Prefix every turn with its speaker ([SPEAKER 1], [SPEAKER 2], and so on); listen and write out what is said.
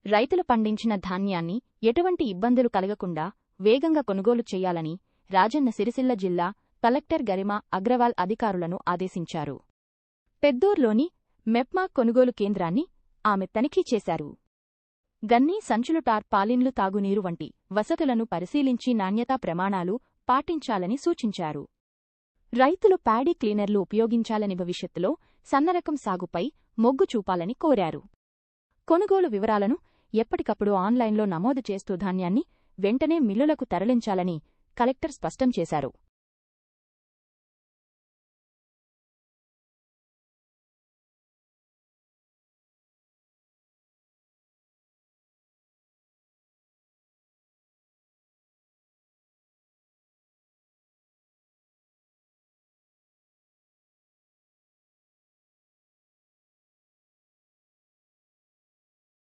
[SPEAKER 1] రైతులు పండించిన ధాన్యాన్ని ఎటువంటి ఇబ్బందులు కలగకుండా వేగంగా కొనుగోలు చేయాలని రాజన్న సిరిసిల్ల జిల్లా కలెక్టర్ గరిమా అగ్రవాల్ అధికారులను ఆదేశించారు. పెద్దూర్లోని మెప్మా కొనుగోలు కేంద్రాన్ని ఆమె తనిఖీ చేశారు. గన్నీ సంచులు టార్పాలిన్లు తాగునీరు వంటి వసతులను పరిశీలించి నాణ్యతా ప్రమాణాలు పాటించాలని సూచించారు. రైతులు ప్యాడీ క్లీనర్లు ఉపయోగించాలని భవిష్యత్తులో సన్నరకం సాగుపై మొగ్గు చూపాలని కోరారు. కొనుగోలు వివరాలను ఎప్పటికప్పుడు ఆన్లైన్లో నమోదు చేస్తూ ధాన్యాన్ని వెంటనే మిల్లులకు తరలించాలని కలెక్టర్ స్పష్టం చేశారు.